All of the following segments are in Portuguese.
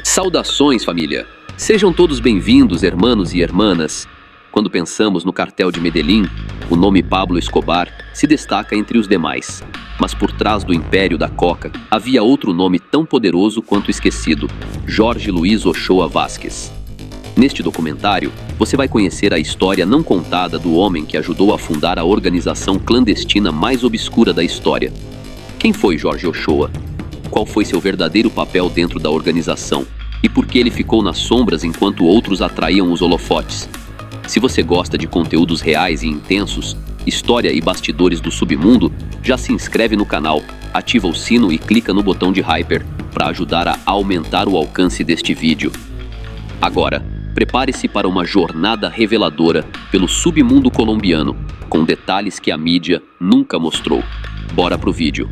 Saudações, família! Sejam todos bem-vindos, hermanos e hermanas. Quando pensamos no cartel de Medellín, o nome Pablo Escobar se destaca entre os demais. Mas por trás do império da coca, havia outro nome tão poderoso quanto esquecido: Jorge Luiz Ochoa Vázquez. Neste documentário, você vai conhecer a história não contada do homem que ajudou a fundar a organização clandestina mais obscura da história. Quem foi Jorge Ochoa? Qual foi seu verdadeiro papel dentro da organização? E por que ele ficou nas sombras enquanto outros atraíam os holofotes? Se você gosta de conteúdos reais e intensos, história e bastidores do submundo, já se inscreve no canal, ativa o sino e clica no botão de hyper para ajudar a aumentar o alcance deste vídeo. Agora, prepare-se para uma jornada reveladora pelo submundo colombiano, com detalhes que a mídia nunca mostrou. Bora pro vídeo.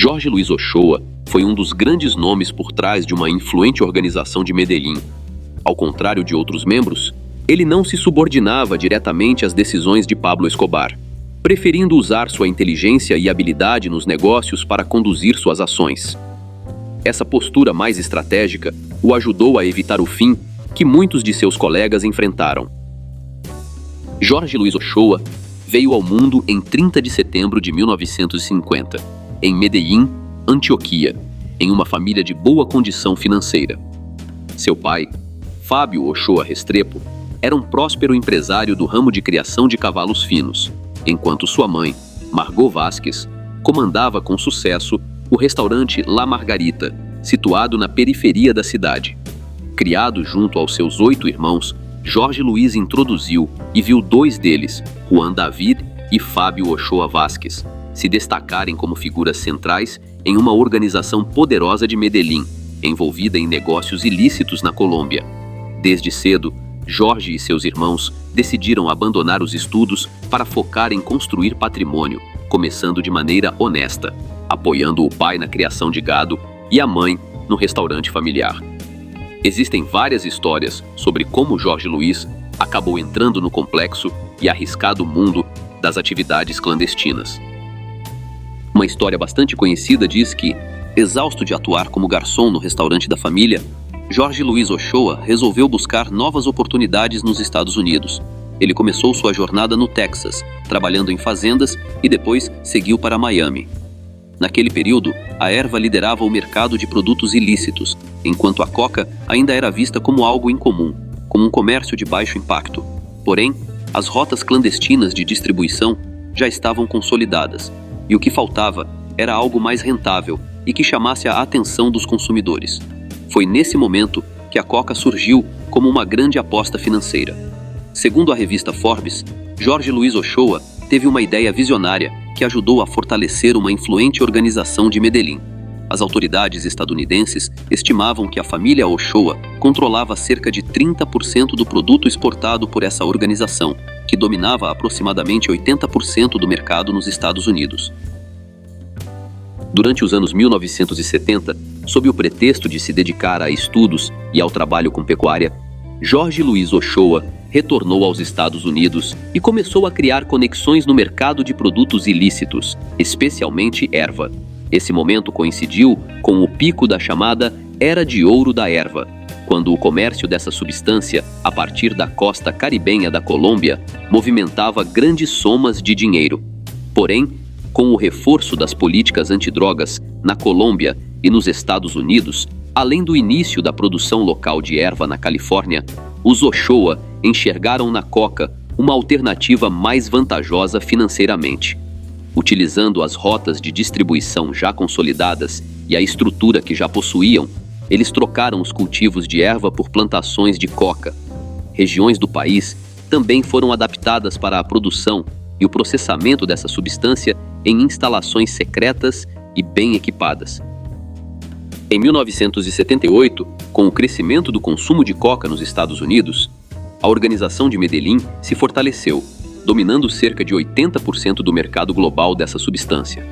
Jorge Luiz Ochoa foi um dos grandes nomes por trás de uma influente organização de Medellín. Ao contrário de outros membros, ele não se subordinava diretamente às decisões de Pablo Escobar, preferindo usar sua inteligência e habilidade nos negócios para conduzir suas ações. Essa postura mais estratégica o ajudou a evitar o fim que muitos de seus colegas enfrentaram. Jorge Luiz Ochoa veio ao mundo em 30 de setembro de 1950. Em Medellín, Antioquia, em uma família de boa condição financeira. Seu pai, Fábio Ochoa Restrepo, era um próspero empresário do ramo de criação de cavalos finos, enquanto sua mãe, Margot Vázquez, comandava com sucesso o restaurante La Margarita, situado na periferia da cidade. Criado junto aos seus 8 irmãos, Jorge Luiz introduziu e viu 2 deles, Juan David e Fábio Ochoa Vázquez, se destacarem como figuras centrais em uma organização poderosa de Medellín, envolvida em negócios ilícitos na Colômbia. Desde cedo, Jorge e seus irmãos decidiram abandonar os estudos para focar em construir patrimônio, começando de maneira honesta, apoiando o pai na criação de gado e a mãe no restaurante familiar. Existem várias histórias sobre como Jorge Luiz acabou entrando no complexo e arriscado mundo das atividades clandestinas. Uma história bastante conhecida diz que, exausto de atuar como garçom no restaurante da família, Jorge Luiz Ochoa resolveu buscar novas oportunidades nos Estados Unidos. Ele começou sua jornada no Texas, trabalhando em fazendas e depois seguiu para Miami. Naquele período, a erva liderava o mercado de produtos ilícitos, enquanto a coca ainda era vista como algo incomum, como um comércio de baixo impacto. Porém, as rotas clandestinas de distribuição já estavam consolidadas, e o que faltava era algo mais rentável e que chamasse a atenção dos consumidores. Foi nesse momento que a coca surgiu como uma grande aposta financeira. Segundo a revista Forbes, Jorge Luiz Ochoa teve uma ideia visionária que ajudou a fortalecer uma influente organização de Medellín. As autoridades estadunidenses estimavam que a família Ochoa controlava cerca de 30% do produto exportado por essa organização, que dominava aproximadamente 80% do mercado nos Estados Unidos. Durante os anos 1970, sob o pretexto de se dedicar a estudos e ao trabalho com pecuária, Jorge Luiz Ochoa retornou aos Estados Unidos e começou a criar conexões no mercado de produtos ilícitos, especialmente erva. Esse momento coincidiu com o pico da chamada Era de Ouro da Erva, quando o comércio dessa substância, a partir da costa caribenha da Colômbia, movimentava grandes somas de dinheiro. Porém, com o reforço das políticas antidrogas na Colômbia E nos Estados Unidos, além do início da produção local de erva na Califórnia, os Ochoa enxergaram na coca uma alternativa mais vantajosa financeiramente. Utilizando as rotas de distribuição já consolidadas e a estrutura que já possuíam, eles trocaram os cultivos de erva por plantações de coca. Regiões do país também foram adaptadas para a produção e o processamento dessa substância em instalações secretas e bem equipadas. Em 1978, com o crescimento do consumo de coca nos Estados Unidos, a Organização de Medellín se fortaleceu, dominando cerca de 80% do mercado global dessa substância.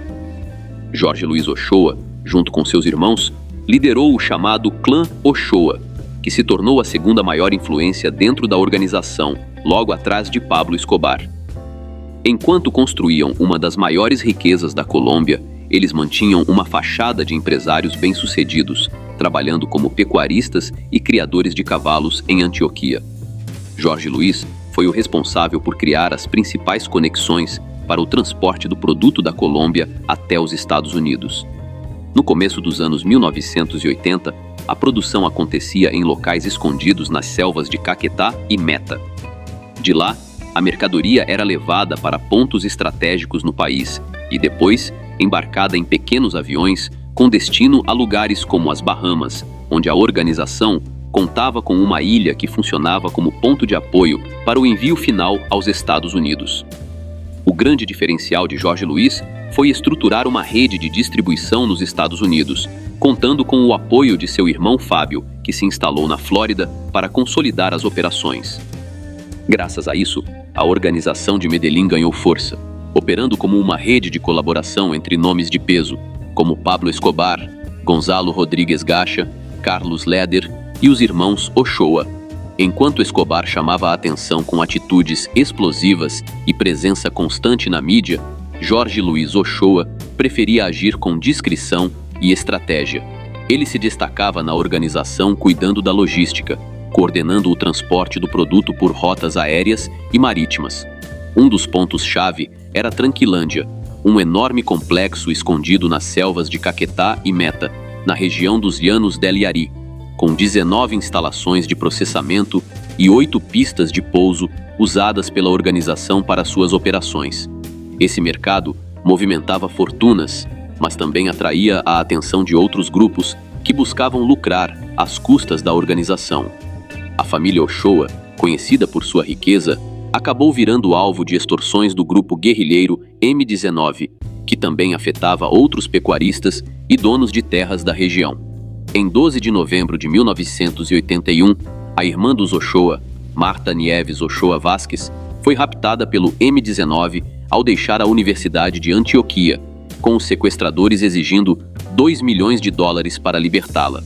Jorge Luiz Ochoa, junto com seus irmãos, liderou o chamado Clã Ochoa, que se tornou a segunda maior influência dentro da organização, logo atrás de Pablo Escobar. Enquanto construíam uma das maiores riquezas da Colômbia, eles mantinham uma fachada de empresários bem-sucedidos, trabalhando como pecuaristas e criadores de cavalos em Antioquia. Jorge Luiz foi o responsável por criar as principais conexões para o transporte do produto da Colômbia até os Estados Unidos. No começo dos anos 1980, a produção acontecia em locais escondidos nas selvas de Caquetá e Meta. De lá, a mercadoria era levada para pontos estratégicos no país e depois embarcada em pequenos aviões com destino a lugares como as Bahamas, onde a organização contava com uma ilha que funcionava como ponto de apoio para o envio final aos Estados Unidos. O grande diferencial de Jorge Luiz foi estruturar uma rede de distribuição nos Estados Unidos, contando com o apoio de seu irmão Fábio, que se instalou na Flórida para consolidar as operações. Graças a isso, a organização de Medellín ganhou força, operando como uma rede de colaboração entre nomes de peso, como Pablo Escobar, Gonzalo Rodrigues Gacha, Carlos Leder e os irmãos Ochoa. Enquanto Escobar chamava a atenção com atitudes explosivas e presença constante na mídia, Jorge Luiz Ochoa preferia agir com discrição e estratégia. Ele se destacava na organização cuidando da logística, coordenando o transporte do produto por rotas aéreas e marítimas. Um dos pontos-chave era Tranquilândia, um enorme complexo escondido nas selvas de Caquetá e Meta, na região dos Llanos del Yari, com 19 instalações de processamento e 8 pistas de pouso usadas pela organização para suas operações. Esse mercado movimentava fortunas, mas também atraía a atenção de outros grupos que buscavam lucrar às custas da organização. A família Ochoa, conhecida por sua riqueza, acabou virando alvo de extorsões do grupo guerrilheiro M19, que também afetava outros pecuaristas e donos de terras da região. Em 12 de novembro de 1981, a irmã dos Ochoa, Marta Nieves Ochoa Vázquez, foi raptada pelo M19 ao deixar a Universidade de Antioquia, com os sequestradores exigindo $2 milhões para libertá-la.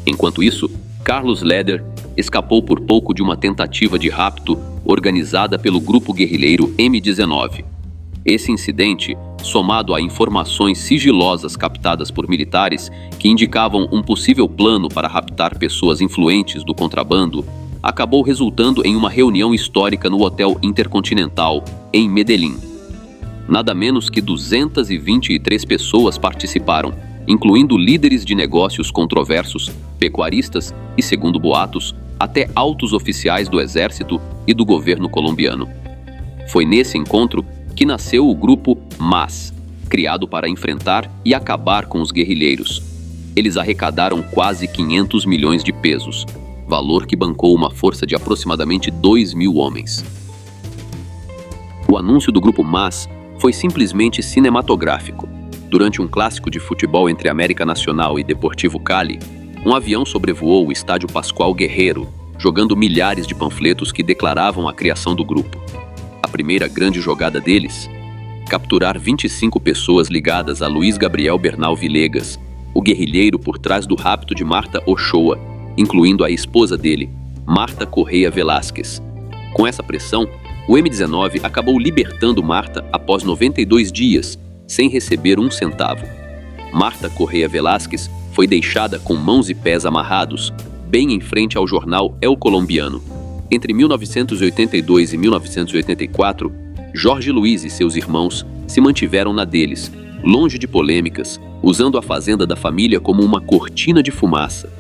Enquanto isso, Carlos Leder escapou por pouco de uma tentativa de rapto organizada pelo grupo guerrilheiro M19. Esse incidente, somado a informações sigilosas captadas por militares que indicavam um possível plano para raptar pessoas influentes do contrabando, acabou resultando em uma reunião histórica no Hotel Intercontinental, em Medellín. Nada menos que 223 pessoas participaram, incluindo líderes de negócios controversos, pecuaristas e, segundo boatos, até altos oficiais do exército e do governo colombiano. Foi nesse encontro que nasceu o grupo MAS, criado para enfrentar e acabar com os guerrilheiros. Eles arrecadaram quase 500 milhões de pesos, valor que bancou uma força de aproximadamente 2.000 homens. O anúncio do grupo MAS foi simplesmente cinematográfico. Durante um clássico de futebol entre América Nacional e Deportivo Cali, um avião sobrevoou o estádio Pascual Guerrero, jogando milhares de panfletos que declaravam a criação do grupo. A primeira grande jogada deles, capturar 25 pessoas ligadas a Luiz Gabriel Bernal Villegas, o guerrilheiro por trás do rapto de Marta Ochoa, incluindo a esposa dele, Marta Correia Velásquez. Com essa pressão, o M19 acabou libertando Marta após 92 dias, sem receber um centavo. Marta Correia Velásquez foi deixada com mãos e pés amarrados, bem em frente ao jornal El Colombiano. Entre 1982 e 1984, Jorge Luiz e seus irmãos se mantiveram na deles, longe de polêmicas, usando a fazenda da família como uma cortina de fumaça.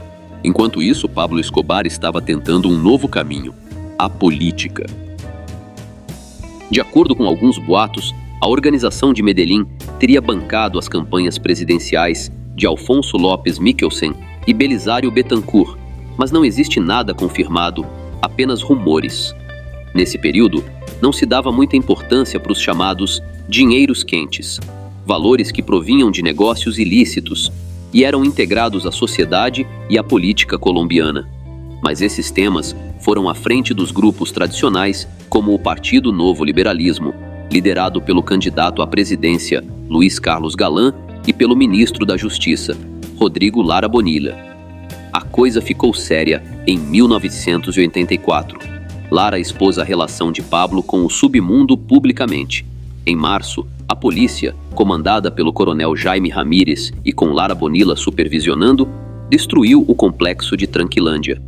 Enquanto isso, Pablo Escobar estava tentando um novo caminho: a política. De acordo com alguns boatos, a organização de Medellín teria bancado as campanhas presidenciais de Alfonso López Michelsen e Belisário Bettencourt, mas não existe nada confirmado, apenas rumores. Nesse período, não se dava muita importância para os chamados dinheiros quentes, valores que provinham de negócios ilícitos e eram integrados à sociedade e à política colombiana. Mas esses temas foram à frente dos grupos tradicionais, como o Partido Novo Liberalismo, liderado pelo candidato à presidência, Luiz Carlos Galán, e pelo ministro da Justiça, Rodrigo Lara Bonilla. A coisa ficou séria em 1984. Lara expôs a relação de Pablo com o submundo publicamente. Em março, a polícia, comandada pelo coronel Jaime Ramírez e com Lara Bonilla supervisionando, destruiu o complexo de Tranquilândia.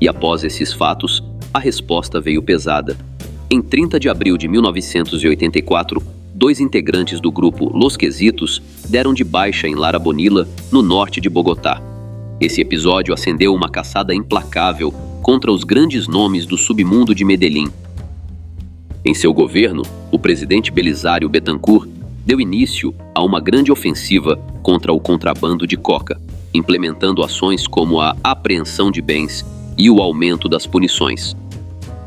E após esses fatos, a resposta veio pesada. Em 30 de abril de 1984, 2 integrantes do grupo Los Quesitos deram de baixa em Lara Bonilla, no norte de Bogotá. Esse episódio acendeu uma caçada implacável contra os grandes nomes do submundo de Medellín. Em seu governo, o presidente Belisário Bettencourt deu início a uma grande ofensiva contra o contrabando de coca, implementando ações como a apreensão de bens e o aumento das punições.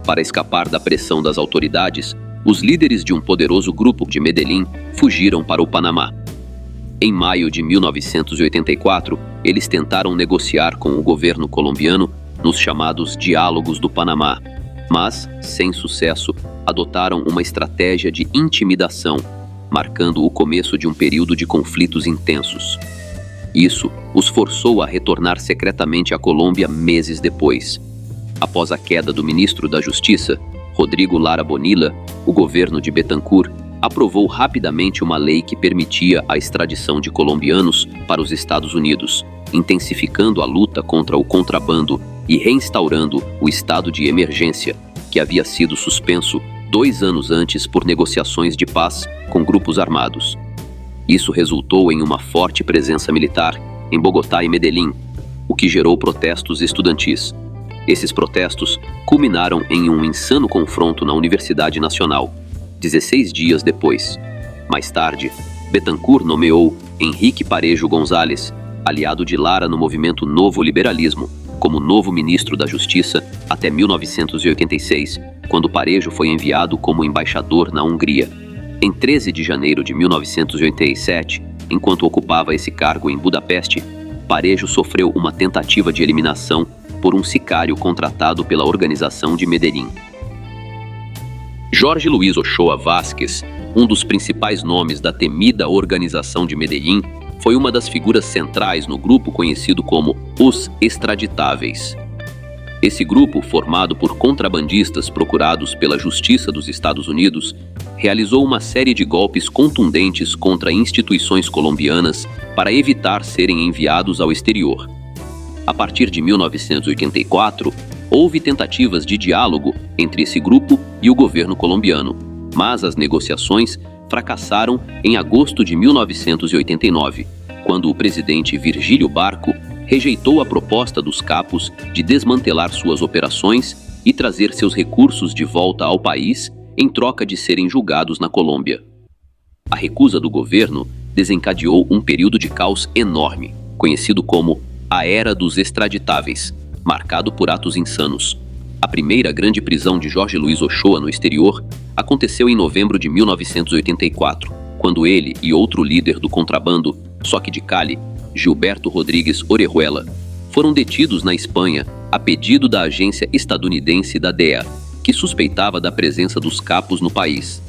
Para escapar da pressão das autoridades, os líderes de um poderoso grupo de Medellín fugiram para o Panamá. Em maio de 1984, eles tentaram negociar com o governo colombiano nos chamados Diálogos do Panamá, mas, sem sucesso, adotaram uma estratégia de intimidação, marcando o começo de um período de conflitos intensos. Isso os forçou a retornar secretamente à Colômbia meses depois. Após a queda do ministro da Justiça, Rodrigo Lara Bonilla, o governo de Bettencourt aprovou rapidamente uma lei que permitia a extradição de colombianos para os Estados Unidos, intensificando a luta contra o contrabando e reinstaurando o estado de emergência, que havia sido suspenso 2 anos antes por negociações de paz com grupos armados. Isso resultou em uma forte presença militar em Bogotá e Medellín, o que gerou protestos estudantis. Esses protestos culminaram em um insano confronto na Universidade Nacional, 16 dias depois. Mais tarde, Bettencourt nomeou Henrique Parejo González, aliado de Lara no movimento Novo Liberalismo, como novo ministro da Justiça até 1986, quando Parejo foi enviado como embaixador na Hungria. Em 13 de janeiro de 1987, enquanto ocupava esse cargo em Budapeste, Parejo sofreu uma tentativa de eliminação por um sicário contratado pela organização de Medellín. Jorge Luiz Ochoa Vázquez, um dos principais nomes da temida organização de Medellín, foi uma das figuras centrais no grupo conhecido como Os Extraditáveis. Esse grupo, formado por contrabandistas procurados pela Justiça dos Estados Unidos, realizou uma série de golpes contundentes contra instituições colombianas para evitar serem enviados ao exterior. A partir de 1984, houve tentativas de diálogo entre esse grupo e o governo colombiano, mas as negociações fracassaram em agosto de 1989, quando o presidente Virgílio Barco rejeitou a proposta dos capos de desmantelar suas operações e trazer seus recursos de volta ao país em troca de serem julgados na Colômbia. A recusa do governo desencadeou um período de caos enorme, conhecido como a Era dos Extraditáveis, marcado por atos insanos. A primeira grande prisão de Jorge Luiz Ochoa no exterior aconteceu em novembro de 1984, quando ele e outro líder do contrabando, só que de Cali, Gilberto Rodrigues Orejuela, foram detidos na Espanha a pedido da agência estadunidense da DEA, que suspeitava da presença dos capos no país.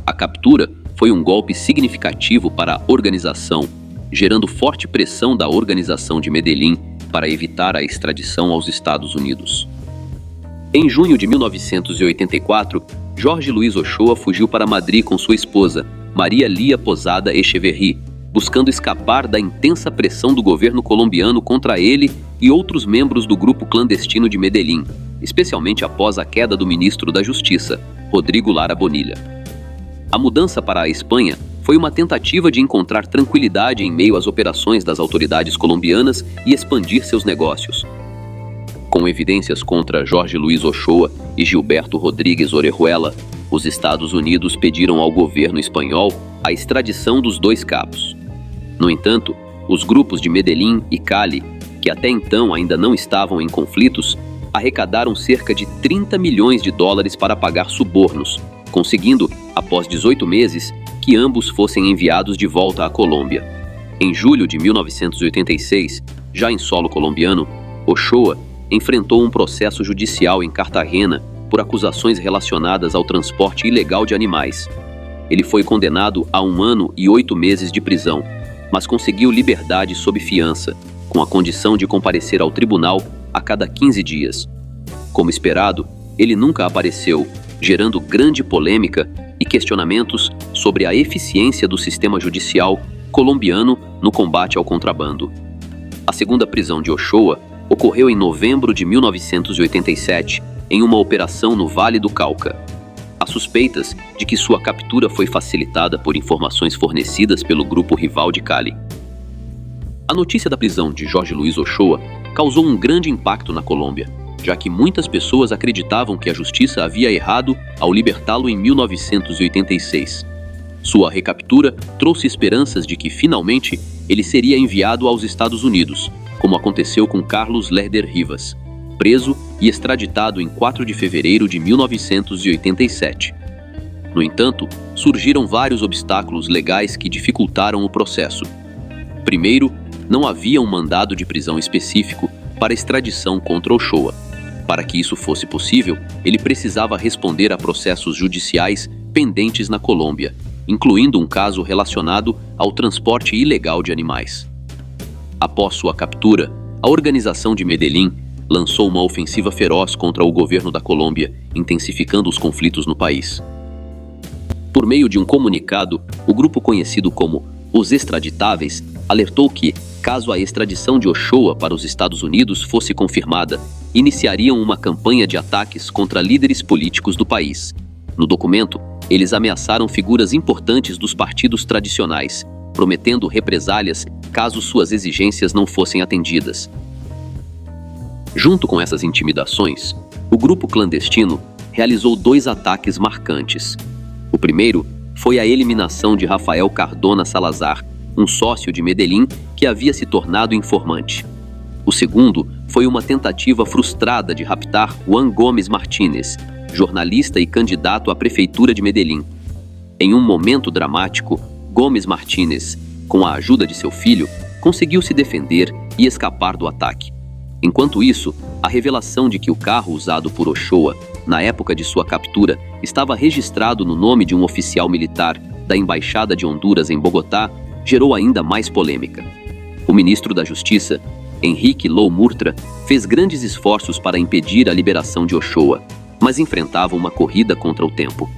A captura foi um golpe significativo para a organização, gerando forte pressão da organização de Medellín para evitar a extradição aos Estados Unidos. Em junho de 1984, Jorge Luiz Ochoa fugiu para Madrid com sua esposa, Maria Lia Posada Echeverri, buscando escapar da intensa pressão do governo colombiano contra ele e outros membros do grupo clandestino de Medellín, especialmente após a queda do ministro da Justiça, Rodrigo Lara Bonilla. A mudança para a Espanha foi uma tentativa de encontrar tranquilidade em meio às operações das autoridades colombianas e expandir seus negócios. Com evidências contra Jorge Luiz Ochoa e Gilberto Rodrigues Orejuela, os Estados Unidos pediram ao governo espanhol a extradição dos dois capos. No entanto, os grupos de Medellín e Cali, que até então ainda não estavam em conflitos, arrecadaram cerca de 30 milhões de dólares para pagar subornos, conseguindo, após 18 meses, que ambos fossem enviados de volta à Colômbia. Em julho de 1986, já em solo colombiano, Ochoa enfrentou um processo judicial em Cartagena por acusações relacionadas ao transporte ilegal de animais. Ele foi condenado a 1 ano e 8 meses de prisão, mas conseguiu liberdade sob fiança, com a condição de comparecer ao tribunal a cada 15 dias. Como esperado, ele nunca apareceu, gerando grande polêmica e questionamentos sobre a eficiência do sistema judicial colombiano no combate ao contrabando. A segunda prisão de Ochoa ocorreu em novembro de 1987, em uma operação no Vale do Cauca. Há suspeitas de que sua captura foi facilitada por informações fornecidas pelo grupo rival de Cali. A notícia da prisão de Jorge Luiz Ochoa causou um grande impacto na Colômbia, já que muitas pessoas acreditavam que a justiça havia errado ao libertá-lo em 1986. Sua recaptura trouxe esperanças de que, finalmente, ele seria enviado aos Estados Unidos, como aconteceu com Carlos Lerder Rivas, preso e extraditado em 4 de fevereiro de 1987. No entanto, surgiram vários obstáculos legais que dificultaram o processo. Primeiro, não havia um mandado de prisão específico para extradição contra Ochoa. Para que isso fosse possível, ele precisava responder a processos judiciais pendentes na Colômbia, incluindo um caso relacionado ao transporte ilegal de animais. Após sua captura, a organização de Medellín lançou uma ofensiva feroz contra o governo da Colômbia, intensificando os conflitos no país. Por meio de um comunicado, o grupo conhecido como Os Extraditáveis alertou que, caso a extradição de Ochoa para os Estados Unidos fosse confirmada, iniciariam uma campanha de ataques contra líderes políticos do país. No documento, eles ameaçaram figuras importantes dos partidos tradicionais, prometendo represálias caso suas exigências não fossem atendidas. Junto com essas intimidações, o grupo clandestino realizou 2 ataques marcantes. O primeiro foi a eliminação de Rafael Cardona Salazar, um sócio de Medellín que havia se tornado informante. O segundo foi uma tentativa frustrada de raptar Juan Gomes Martínez, jornalista e candidato à prefeitura de Medellín. Em um momento dramático, Gomes Martínez, com a ajuda de seu filho, conseguiu se defender e escapar do ataque. Enquanto isso, a revelação de que o carro usado por Ochoa, na época de sua captura, estava registrado no nome de um oficial militar da Embaixada de Honduras em Bogotá, gerou ainda mais polêmica. O ministro da Justiça, Henrique Lou Murtra, fez grandes esforços para impedir a liberação de Ochoa, mas enfrentava uma corrida contra o tempo.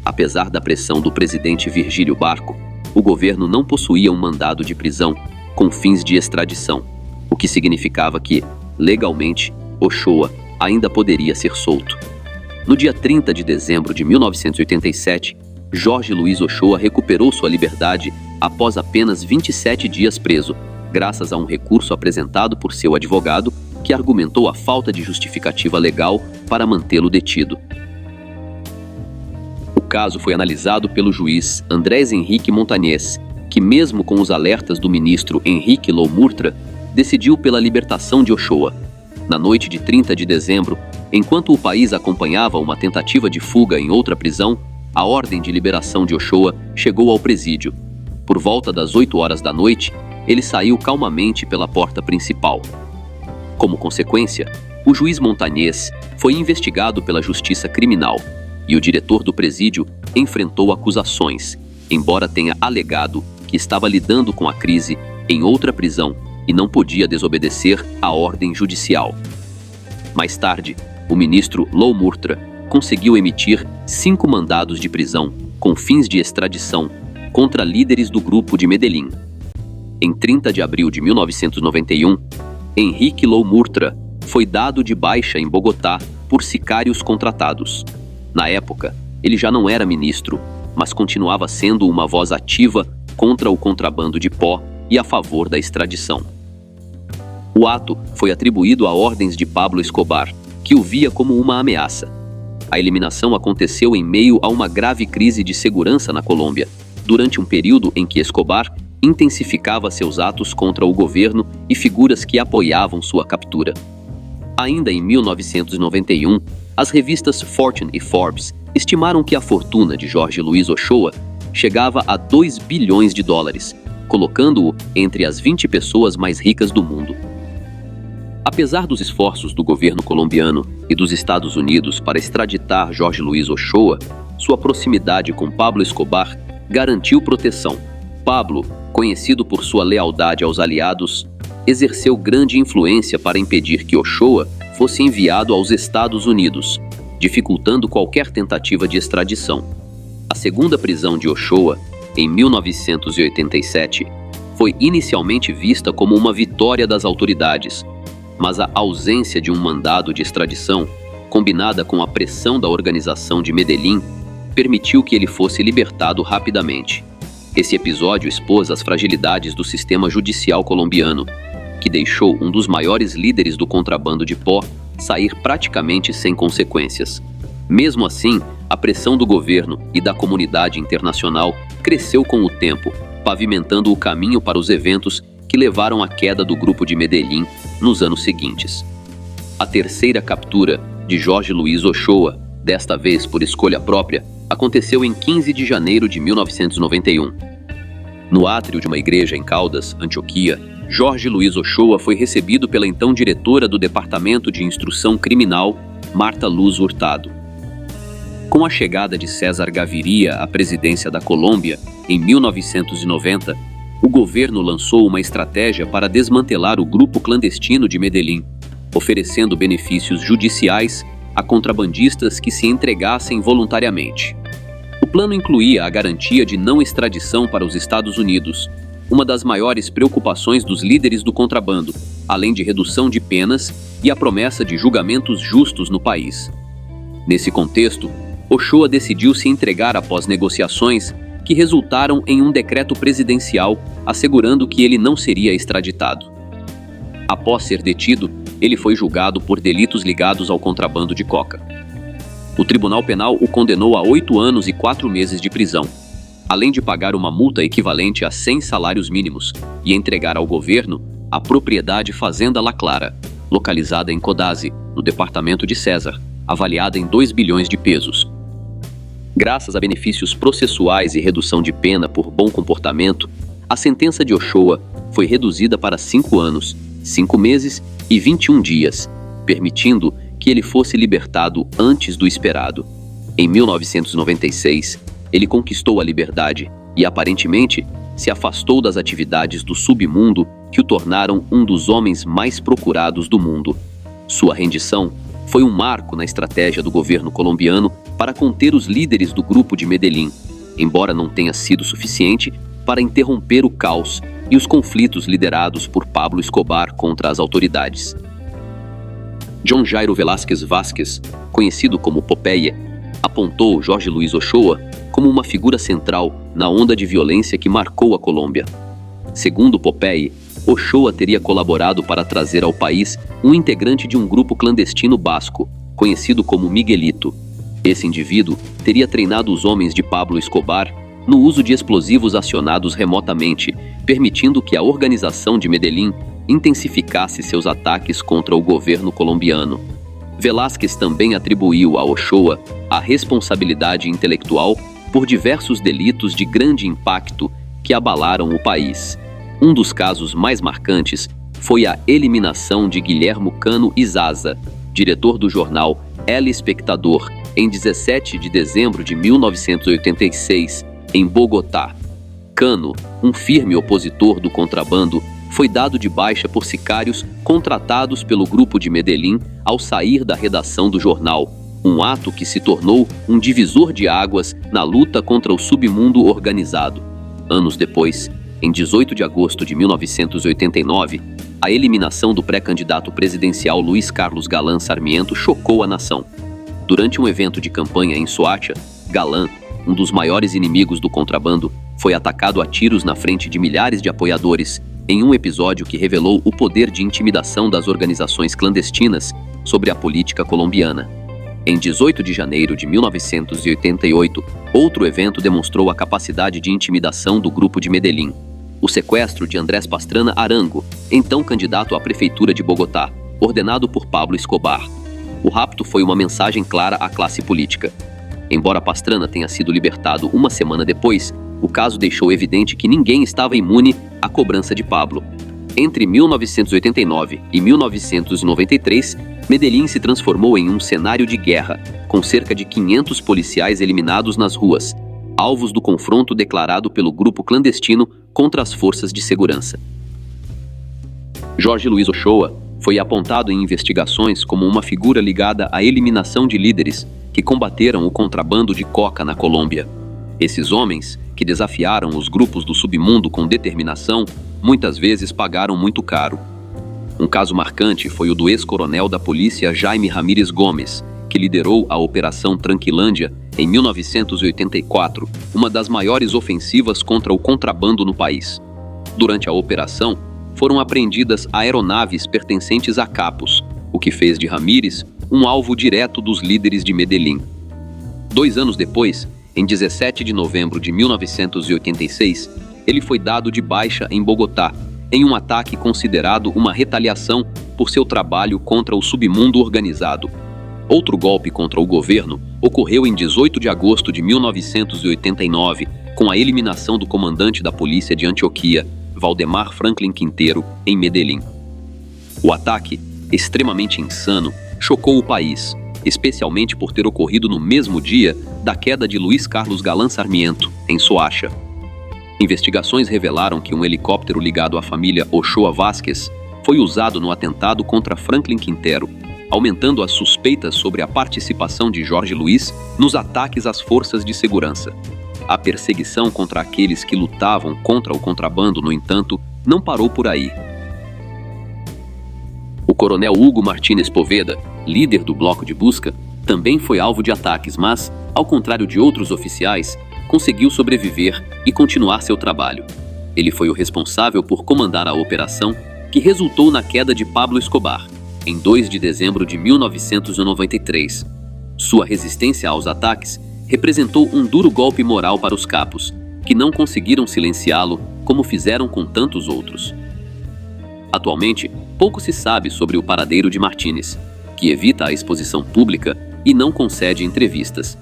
Apesar da pressão do presidente Virgílio Barco, o governo não possuía um mandado de prisão com fins de extradição, o que significava que, legalmente, Ochoa ainda poderia ser solto. No dia 30 de dezembro de 1987, Jorge Luiz Ochoa recuperou sua liberdade após apenas 27 dias preso, graças a um recurso apresentado por seu advogado, que argumentou a falta de justificativa legal para mantê-lo detido. O caso foi analisado pelo juiz Andrés Henrique Montañez, que, mesmo com os alertas do ministro Henrique Lou Murtra, decidiu pela libertação de Ochoa. Na noite de 30 de dezembro, enquanto o país acompanhava uma tentativa de fuga em outra prisão, a ordem de liberação de Ochoa chegou ao presídio. Por volta das 8 horas da noite, ele saiu calmamente pela porta principal. Como consequência, o juiz Montañez foi investigado pela Justiça Criminal e o diretor do presídio enfrentou acusações, embora tenha alegado que estava lidando com a crise em outra prisão e não podia desobedecer à ordem judicial. Mais tarde, o ministro Lou Murtra conseguiu emitir 5 mandados de prisão com fins de extradição contra líderes do grupo de Medellín. Em 30 de abril de 1991, Henrique Lou Murtra foi dado de baixa em Bogotá por sicários contratados. Na época, ele já não era ministro mas continuava sendo uma voz ativa contra o contrabando de pó e a favor da extradição. O ato foi atribuído a ordens de Pablo Escobar, que o via como uma ameaça. A eliminação aconteceu em meio a uma grave crise de segurança na Colômbia, durante um período em que Escobar intensificava seus atos contra o governo e figuras que apoiavam sua captura. Ainda em 1991, as revistas Fortune e Forbes estimaram que a fortuna de Jorge Luiz Ochoa chegava a 2 bilhões de dólares, colocando-o entre as 20 pessoas mais ricas do mundo. Apesar dos esforços do governo colombiano e dos Estados Unidos para extraditar Jorge Luiz Ochoa, sua proximidade com Pablo Escobar garantiu proteção. Pablo, conhecido por sua lealdade aos aliados, exerceu grande influência para impedir que Ochoa fosse enviado aos Estados Unidos, dificultando qualquer tentativa de extradição. A segunda prisão de Ochoa, em 1987, foi inicialmente vista como uma vitória das autoridades, mas a ausência de um mandado de extradição, combinada com a pressão da organização de Medellín, permitiu que ele fosse libertado rapidamente. Esse episódio expôs as fragilidades do sistema judicial colombiano, que deixou um dos maiores líderes do contrabando de pó sair praticamente sem consequências. Mesmo assim, a pressão do governo e da comunidade internacional cresceu com o tempo, pavimentando o caminho para os eventos que levaram à queda do grupo de Medellín nos anos seguintes. A terceira captura de Jorge Luiz Ochoa, desta vez por escolha própria, aconteceu em 15 de janeiro de 1991. No átrio de uma igreja em Caldas, Antioquia, Jorge Luiz Ochoa foi recebido pela então diretora do Departamento de Instrução Criminal, Marta Luz Hurtado. Com a chegada de César Gaviria à presidência da Colômbia, em 1990, o governo lançou uma estratégia para desmantelar o grupo clandestino de Medellín, oferecendo benefícios judiciais a contrabandistas que se entregassem voluntariamente. O plano incluía a garantia de não extradição para os Estados Unidos, uma das maiores preocupações dos líderes do contrabando, além de redução de penas e a promessa de julgamentos justos no país. Nesse contexto, Ochoa decidiu se entregar após negociações que resultaram em um decreto presidencial assegurando que ele não seria extraditado. Após ser detido, ele foi julgado por delitos ligados ao contrabando de coca. O Tribunal Penal o condenou a 8 anos e 4 meses de prisão, além de pagar uma multa equivalente a 100 salários mínimos e entregar ao governo a propriedade Fazenda La Clara, localizada em Codazzi, no departamento de César, avaliada em 2 bilhões de pesos. Graças a benefícios processuais e redução de pena por bom comportamento, a sentença de Ochoa foi reduzida para 5 anos, 5 meses e 21 dias, permitindo que ele fosse libertado antes do esperado. Em 1996, ele conquistou a liberdade e, aparentemente, se afastou das atividades do submundo que o tornaram um dos homens mais procurados do mundo. Sua rendição foi um marco na estratégia do governo colombiano para conter os líderes do grupo de Medellín, embora não tenha sido suficiente para interromper o caos e os conflitos liderados por Pablo Escobar contra as autoridades. John Jairo Velázquez Vázquez, conhecido como Popeye, apontou Jorge Luiz Ochoa como uma figura central na onda de violência que marcou a Colômbia. Segundo Popeye, Ochoa teria colaborado para trazer ao país um integrante de um grupo clandestino basco, conhecido como Miguelito. Esse indivíduo teria treinado os homens de Pablo Escobar no uso de explosivos acionados remotamente, permitindo que a organização de Medellín intensificasse seus ataques contra o governo colombiano. Velázquez também atribuiu a Ochoa a responsabilidade intelectual por diversos delitos de grande impacto que abalaram o país. Um dos casos mais marcantes foi a eliminação de Guillermo Cano Izaza, diretor do jornal El Espectador, em 17 de dezembro de 1986, em Bogotá. Cano, um firme opositor do contrabando, foi dado de baixa por sicários contratados pelo grupo de Medellín ao sair da redação do jornal, um ato que se tornou um divisor de águas na luta contra o submundo organizado. Anos depois, em 18 de agosto de 1989, a eliminação do pré-candidato presidencial Luiz Carlos Galán Sarmiento chocou a nação. Durante um evento de campanha em Soacha, Galán, um dos maiores inimigos do contrabando, foi atacado a tiros na frente de milhares de apoiadores em um episódio que revelou o poder de intimidação das organizações clandestinas sobre a política colombiana. Em 18 de janeiro de 1988, outro evento demonstrou a capacidade de intimidação do grupo de Medellín: o sequestro de Andrés Pastrana Arango, então candidato à prefeitura de Bogotá, ordenado por Pablo Escobar. O rapto foi uma mensagem clara à classe política. Embora Pastrana tenha sido libertado uma semana depois, o caso deixou evidente que ninguém estava imune à cobrança de Pablo. Entre 1989 e 1993, Medellín se transformou em um cenário de guerra, com cerca de 500 policiais eliminados nas ruas, alvos do confronto declarado pelo grupo clandestino contra as forças de segurança. Jorge Luiz Ochoa foi apontado em investigações como uma figura ligada à eliminação de líderes que combateram o contrabando de coca na Colômbia. Esses homens, que desafiaram os grupos do submundo com determinação, muitas vezes pagaram muito caro. Um caso marcante foi o do ex-coronel da polícia Jaime Ramírez Gomes, que liderou a Operação Tranquilândia em 1984, uma das maiores ofensivas contra o contrabando no país. Durante a operação, foram apreendidas aeronaves pertencentes a capos, o que fez de Ramírez um alvo direto dos líderes de Medellín. 2 anos depois, em 17 de novembro de 1986, ele foi dado de baixa em Bogotá, em um ataque considerado uma retaliação por seu trabalho contra o submundo organizado. Outro golpe contra o governo ocorreu em 18 de agosto de 1989, com a eliminação do comandante da polícia de Antioquia, Valdemar Franklin Quintero, em Medellín. O ataque, extremamente insano, chocou o país, especialmente por ter ocorrido no mesmo dia da queda de Luiz Carlos Galán Sarmiento, em Soacha. Investigações revelaram que um helicóptero ligado à família Ochoa Vázquez foi usado no atentado contra Franklin Quintero, aumentando as suspeitas sobre a participação de Jorge Luiz nos ataques às forças de segurança. A perseguição contra aqueles que lutavam contra o contrabando, no entanto, não parou por aí. O coronel Hugo Martínez Poveda, líder do bloco de busca, também foi alvo de ataques, mas, ao contrário de outros oficiais, conseguiu sobreviver e continuar seu trabalho. Ele foi o responsável por comandar a operação que resultou na queda de Pablo Escobar, em 2 de dezembro de 1993. Sua resistência aos ataques representou um duro golpe moral para os capos, que não conseguiram silenciá-lo como fizeram com tantos outros. Atualmente, pouco se sabe sobre o paradeiro de Martínez, que evita a exposição pública e não concede entrevistas.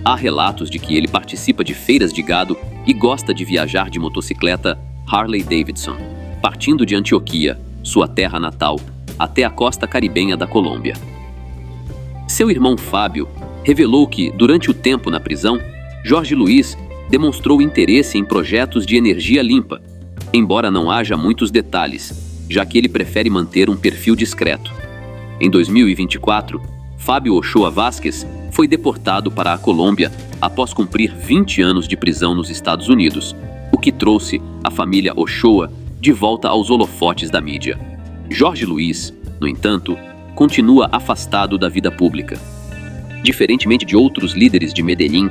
Há relatos de que ele participa de feiras de gado e gosta de viajar de motocicleta Harley Davidson, partindo de Antioquia, sua terra natal, até a costa caribenha da Colômbia. Seu irmão Fábio revelou que, durante o tempo na prisão, Jorge Luiz demonstrou interesse em projetos de energia limpa, embora não haja muitos detalhes, já que ele prefere manter um perfil discreto. Em 2024, Fábio Ochoa Vázquez foi deportado para a Colômbia após cumprir 20 anos de prisão nos Estados Unidos, o que trouxe a família Ochoa de volta aos holofotes da mídia. Jorge Luiz, no entanto, continua afastado da vida pública. Diferentemente de outros líderes de Medellín,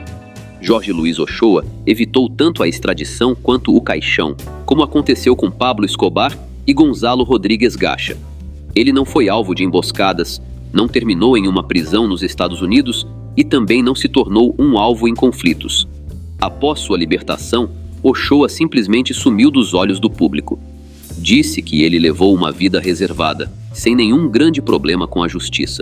Jorge Luiz Ochoa evitou tanto a extradição quanto o caixão, como aconteceu com Pablo Escobar e Gonzalo Rodríguez Gacha. Ele não foi alvo de emboscadas, não terminou em uma prisão nos Estados Unidos e também não se tornou um alvo em conflitos. Após sua libertação, Ochoa simplesmente sumiu dos olhos do público. Disse que ele levou uma vida reservada, sem nenhum grande problema com a justiça.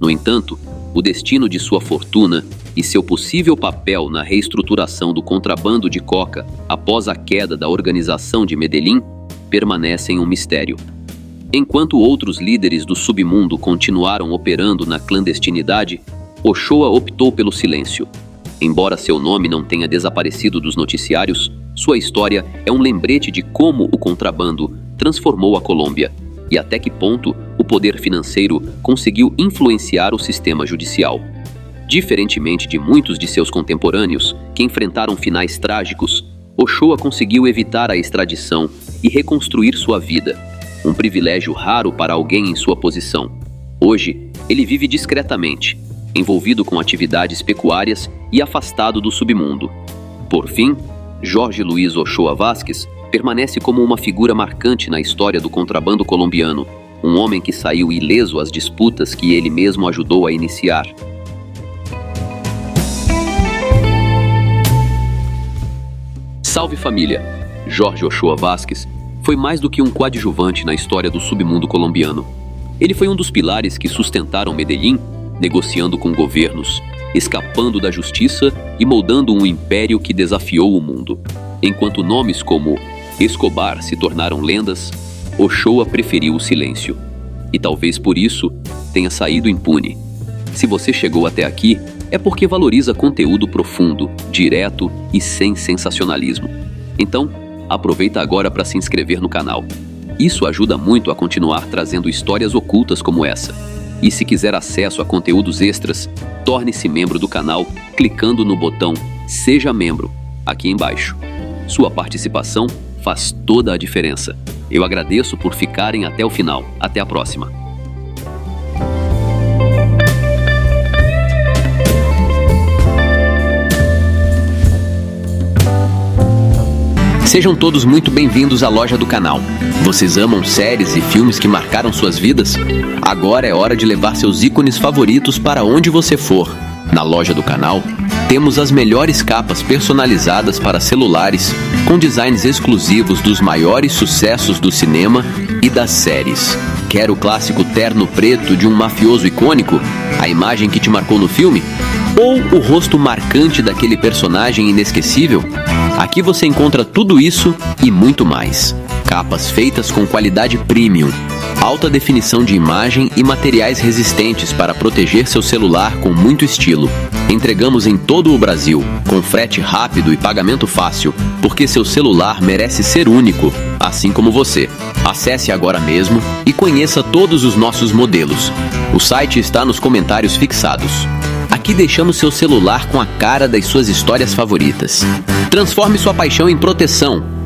No entanto, o destino de sua fortuna e seu possível papel na reestruturação do contrabando de coca após a queda da organização de Medellín permanecem um mistério. Enquanto outros líderes do submundo continuaram operando na clandestinidade, Ochoa optou pelo silêncio. Embora seu nome não tenha desaparecido dos noticiários, sua história é um lembrete de como o contrabando transformou a Colômbia e até que ponto o poder financeiro conseguiu influenciar o sistema judicial. Diferentemente de muitos de seus contemporâneos, que enfrentaram finais trágicos, Ochoa conseguiu evitar a extradição e reconstruir sua vida, um privilégio raro para alguém em sua posição. Hoje, ele vive discretamente, envolvido com atividades pecuárias e afastado do submundo. Por fim, Jorge Luiz Ochoa Vázquez permanece como uma figura marcante na história do contrabando colombiano, um homem que saiu ileso às disputas que ele mesmo ajudou a iniciar. Salve família! Jorge Ochoa Vázquez foi mais do que um coadjuvante na história do submundo colombiano. Ele foi um dos pilares que sustentaram Medellín, negociando com governos, escapando da justiça e moldando um império que desafiou o mundo. Enquanto nomes como Escobar se tornaram lendas, Ochoa preferiu o silêncio. E talvez por isso tenha saído impune. Se você chegou até aqui, é porque valoriza conteúdo profundo, direto e sem sensacionalismo. Então, aproveita agora para se inscrever no canal. Isso ajuda muito a continuar trazendo histórias ocultas como essa. E se quiser acesso a conteúdos extras, torne-se membro do canal clicando no botão Seja Membro, aqui embaixo. Sua participação faz toda a diferença. Eu agradeço por ficarem até o final. Até a próxima. Sejam todos muito bem-vindos à loja do canal. Vocês amam séries e filmes que marcaram suas vidas? Agora é hora de levar seus ícones favoritos para onde você for. Na loja do canal, temos as melhores capas personalizadas para celulares, com designs exclusivos dos maiores sucessos do cinema e das séries. Quer o clássico terno preto de um mafioso icônico? A imagem que te marcou no filme? Ou o rosto marcante daquele personagem inesquecível? Aqui você encontra tudo isso e muito mais. Capas feitas com qualidade premium, alta definição de imagem e materiais resistentes para proteger seu celular com muito estilo. Entregamos em todo o Brasil, com frete rápido e pagamento fácil, porque seu celular merece ser único, assim como você. Acesse agora mesmo e conheça todos os nossos modelos. O site está nos comentários fixados. Aqui deixamos seu celular com a cara das suas histórias favoritas. Transforme sua paixão em proteção.